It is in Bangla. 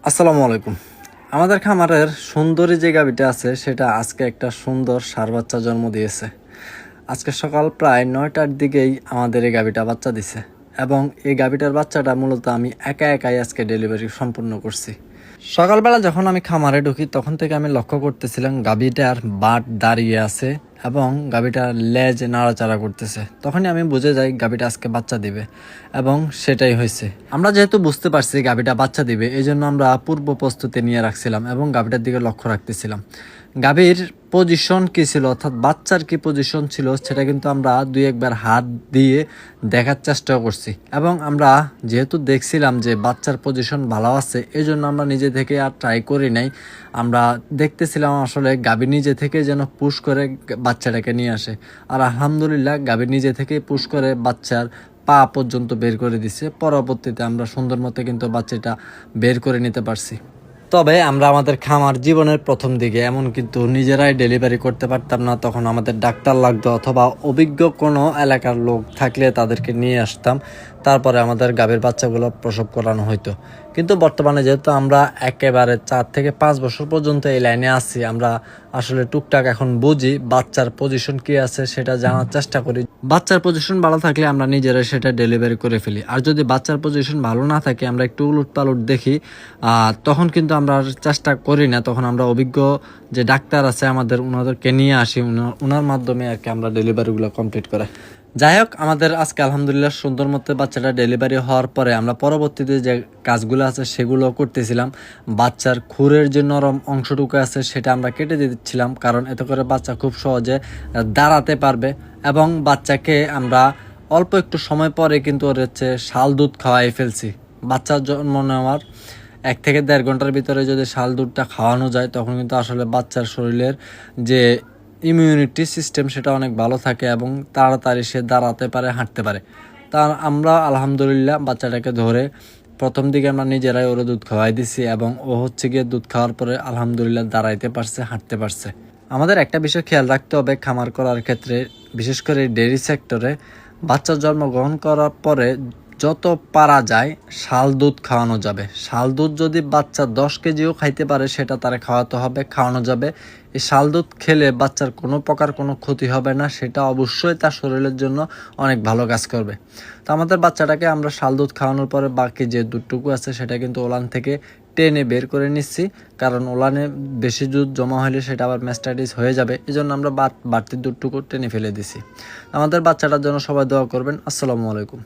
আসসালামু আলাইকুম। আমাদের খামারের সুন্দরী যে গাভীটা আছে সেটা আজকে একটা সুন্দর ষাঁড় বাচ্চা জন্ম দিয়েছে। আজকে সকাল প্রায় ৯টার দিকেই আমাদের এই গাভীটা বাচ্চা দিছে এবং এই গাভীটার বাচ্চাটা মূলত আমি একাই আজকে ডেলিভারি সম্পূর্ণ করছি। সকালবেলা যখন আমি খামারে ঢুকি তখন থেকে আমি লক্ষ্য করতেছিলাম গাভীটার বাট দাঁড়িয়ে আছে এবং গাভীটার লেজ নাড়াচাড়া করতেছে। তখনই আমি বুঝে যাই গাভীটা আজকে বাচ্চা দিবে এবং সেটাই হয়েছে। আমরা যেহেতু বুঝতে পারছি গাভীটা বাচ্চা দিবে, এই জন্য আমরা পূর্ব প্রস্তুতি নিয়ে রাখছিলাম এবং গাভীটার দিকে লক্ষ্য রাখতেছিলাম। গাভীর পজিশন কী ছিল, অর্থাৎ বাচ্চার কি পজিশন ছিল সেটা কিন্তু আমরা দুই একবার হাত দিয়ে দেখার চেষ্টা করছি এবং আমরা যেহেতু দেখছিলাম যে বাচ্চার পজিশন ভালো আছে, এই জন্য আমরা নিজে থেকে আর ট্রাই করি নাই। আমরা দেখতেছিলাম আসলে গাভী নিজে থেকে যেন পুশ করে বাচ্চাটাকে নিয়ে আসে, আর আলহামদুলিল্লাহ গাভী নিজে থেকে পুশ করে বাচ্চার পা পর্যন্ত বের করে দিছে। পরবর্তীতে আমরা সুন্দর মতো কিন্তু বাচ্চাটা বের করে নিতে পারছি। তবে আমরা আমাদের খামার জীবনের প্রথম দিকে এমন কিন্তু নিজেরাই ডেলিভারি করতে পারতাম না, তখন আমাদের ডাক্তার লাগতো অথবা অভিজ্ঞ কোনো এলাকার লোক থাকলে তাদেরকে নিয়ে আসতাম, তারপরে আমাদের গাভীর বাচ্চাগুলো প্রসব করানো হতো। কিন্তু বর্তমানে যেহেতু আমরা একেবারে 4 থেকে 5 বছর পর্যন্ত এই লাইনে আছি, আমরা আসলে টুকটাক এখন বুঝি বাচ্চার পজিশন কি আছে সেটা জানার চেষ্টা করি। বাচ্চার পজিশন ভালো থাকলে আমরা নিজেরা সেটা ডেলিভারি করে ফেলি, আর যদি বাচ্চার পজিশন ভালো না থাকে আমরা একটু উলট পালট দেখি, তখন কিন্তু আমরা আর চেষ্টা করি না। তখন আমরা অভিজ্ঞ যে ডাক্তার আছে আমাদের, ওনাদেরকে নিয়ে আসি, ওনার মাধ্যমে আর কি আমরা ডেলিভারিগুলো কমপ্লিট করাই। যাই হোক, আমাদের আজকে আলহামদুলিল্লাহ সুন্দর মতো বাচ্চাটা ডেলিভারি হওয়ার পরে আমরা পরবর্তীতে যে কাজগুলো আছে সেগুলো করতেছিলাম। বাচ্চার খুরের যে নরম অংশটুকু আছে সেটা আমরা কেটে দিচ্ছিলাম, কারণ এতে করে বাচ্চা খুব সহজে দাঁড়াতে পারবে এবং বাচ্চাকে আমরা অল্প একটু সময় পরে কিন্তু ওর হচ্ছে শাল দুধ খাওয়াই ফেলছি। বাচ্চার জন্ম নেওয়ার 1 থেকে 1.5 ঘন্টার ভিতরে যদি শাল দুধটা খাওয়ানো যায় তখন কিন্তু আসলে বাচ্চার শরীরের যে ইমিউনিটি সিস্টেম সেটা অনেক ভালো থাকে এবং তাড়াতাড়ি সে দাঁড়াতে পারে, হাঁটতে পারে। তা আমরা আলহামদুলিল্লাহ বাচ্চাটাকে ধরে প্রথম দিকে আমরা নিজেরাই ওরে দুধ খাওয়াই দিছি এবং ও হচ্ছে গিয়ে দুধ খাওয়ার পরে আলহামদুলিল্লাহ দাঁড়াইতে পারছে, হাঁটতে পারছে। আমাদের একটা বিষয় খেয়াল রাখতে হবে খামার করার ক্ষেত্রে, বিশেষ করে ডেইরি সেক্টরে বাচ্চা জন্মগ্রহণ করার পরে যত পারা যায় শাল দুধ খাওয়ানো যাবে। শাল দুধ যদি বাচ্চা 10 কেজিও খাইতে পারে সেটা তারা খাওয়াতে হবে, খাওয়ানো যাবে। এই শাল দুধ খেলে বাচ্চার কোনো প্রকার কোনো ক্ষতি হবে না, সেটা অবশ্যই তার শরীরের জন্য অনেক ভালো কাজ করবে। তো আমাদের বাচ্চাটাকে আমরা শাল দুধ খাওয়ানোর পরে বাকি যে দুধটুকু আছে সেটা কিন্তু ওলান থেকে টেনে বের করে নিচ্ছি, কারণ ওলানে বেশি দুধ জমা হলে সেটা আবার ম্যাস্টাইটিস হয়ে যাবে, এই জন্য আমরা বাড়তি দুধটুকু টেনে ফেলে দিছি। আমাদের বাচ্চাটার জন্য সবাই দোয়া করবেন। আসসালামু আলাইকুম।